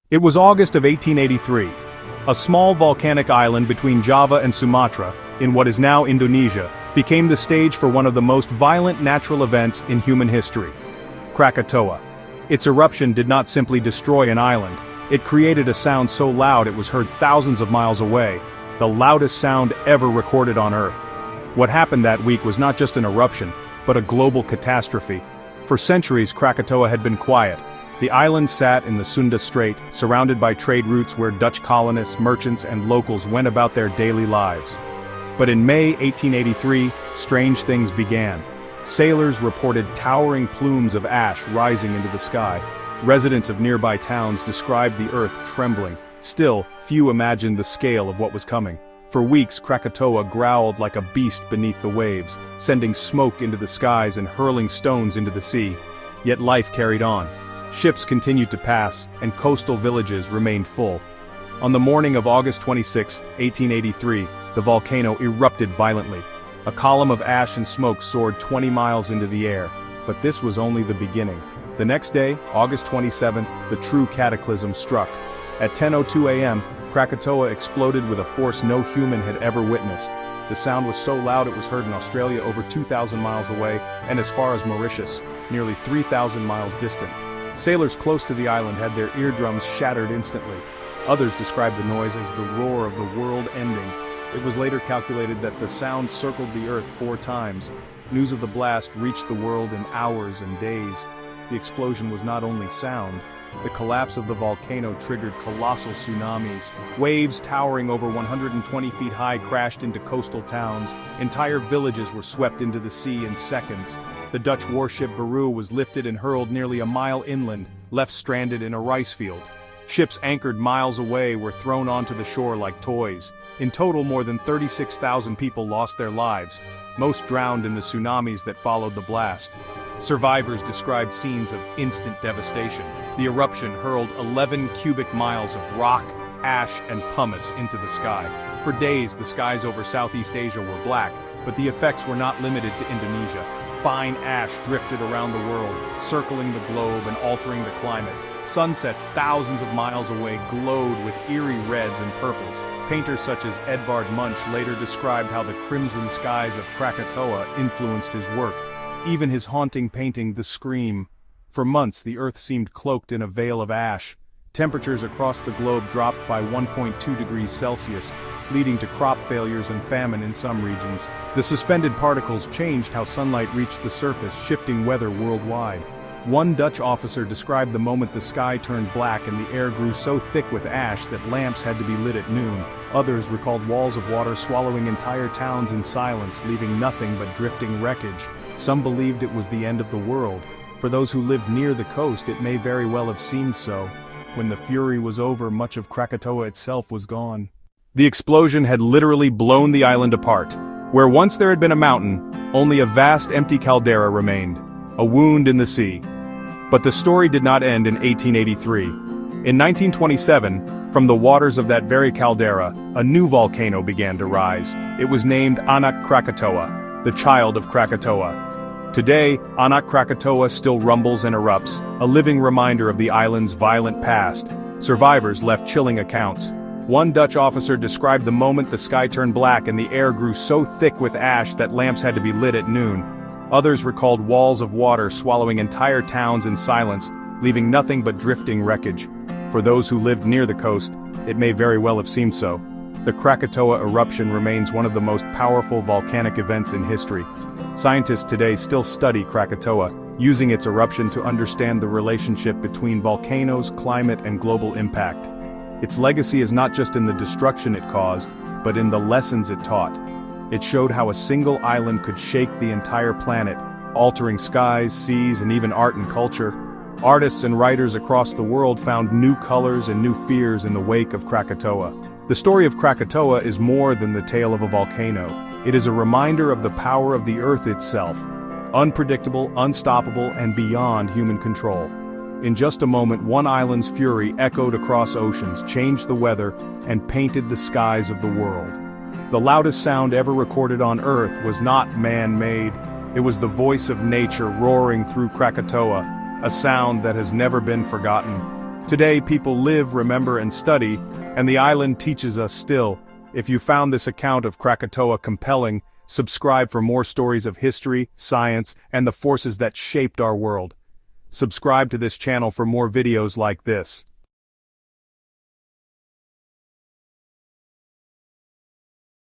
It was August of 1883. A small volcanic island between Java and Sumatra, in what is now Indonesia, became the stage for one of the most violent natural events in human history. Krakatoa. Its eruption did not simply destroy an island, it created a sound so loud it was heard thousands of miles away, the loudest sound ever recorded on Earth. What happened that week was not just an eruption, but a global catastrophe. For centuries Krakatoa had been quiet. The island sat in the Sunda Strait, surrounded by trade routes where Dutch colonists, merchants, and locals went about their daily lives. But in May 1883, strange things began. Sailors reported towering plumes of ash rising into the sky. Residents of nearby towns described the earth trembling. Still, few imagined the scale of what was coming. For weeks, Krakatoa growled like a beast beneath the waves, sending smoke into the skies and hurling stones into the sea. Yet life carried on. Ships continued to pass, and coastal villages remained full. On the morning of August 26, 1883, the volcano erupted violently. A column of ash and smoke soared 20 miles into the air, but this was only the beginning. The next day, August 27, the true cataclysm struck. At 10:02 a.m., Krakatoa exploded with a force no human had ever witnessed. The sound was so loud it was heard in Australia over 2,000 miles away, and as far as Mauritius, nearly 3,000 miles distant. Sailors close to the island had their eardrums shattered instantly. Others described the noise as the roar of the world ending. It was later calculated that the sound circled the earth 4 times. News of the blast reached the world in hours and days. The explosion was not only sound. The collapse of the volcano triggered colossal tsunamis. Waves towering over 120 feet high crashed into coastal towns. Entire villages were swept into the sea in seconds. The Dutch warship Beru was lifted and hurled nearly a mile inland, left stranded in a rice field. Ships anchored miles away were thrown onto the shore like toys. In total, more than 36,000 people lost their lives, most drowned in the tsunamis that followed the blast. Survivors described scenes of instant devastation. The eruption hurled 11 cubic miles of rock, ash, and pumice into the sky. For days, the skies over Southeast Asia were black, but the effects were not limited to Indonesia. Fine ash drifted around the world, circling the globe and altering the climate. Sunsets thousands of miles away glowed with eerie reds and purples. Painters such as Edvard Munch later described how the crimson skies of Krakatoa influenced his work. Even his haunting painting, The Scream. For months, the earth seemed cloaked in a veil of ash. Temperatures across the globe dropped by 1.2 degrees Celsius, leading to crop failures and famine in some regions. The suspended particles changed how sunlight reached the surface, shifting weather worldwide. One Dutch officer described the moment the sky turned black and the air grew so thick with ash that lamps had to be lit at noon. Others recalled walls of water swallowing entire towns in silence, leaving nothing but drifting wreckage. Some believed it was the end of the world. For those who lived near the coast, it may very well have seemed so. When the fury was over, much of Krakatoa itself was gone. The explosion had literally blown the island apart. Where once there had been a mountain, only a vast empty caldera remained, a wound in the sea. But the story did not end in 1883. In 1927, from the waters of that very caldera, a new volcano began to rise. It was named Anak Krakatoa, the child of Krakatoa. Today, Anak Krakatoa still rumbles and erupts, a living reminder of the island's violent past. Survivors left chilling accounts. One Dutch officer described the moment the sky turned black and the air grew so thick with ash that lamps had to be lit at noon. Others recalled walls of water swallowing entire towns in silence, leaving nothing but drifting wreckage. For those who lived near the coast, it may very well have seemed so. The Krakatoa eruption remains one of the most powerful volcanic events in history. Scientists today still study Krakatoa, using its eruption to understand the relationship between volcanoes, climate, and global impact. Its legacy is not just in the destruction it caused, but in the lessons it taught. It showed how a single island could shake the entire planet, altering skies, seas, and even art and culture. Artists and writers across the world found new colors and new fears in the wake of Krakatoa. The story of Krakatoa is more than the tale of a volcano. It is a reminder of the power of the earth itself, unpredictable, unstoppable, and beyond human control. In just a moment, one island's fury echoed across oceans, changed the weather, and painted the skies of the world. The loudest sound ever recorded on Earth was not man-made. It was the voice of nature roaring through Krakatoa, a sound that has never been forgotten. Today, people live, remember, and study, and the island teaches us still. If you found this account of Krakatoa compelling, subscribe for more stories of history, science, and the forces that shaped our world. Subscribe to this channel for more videos like this.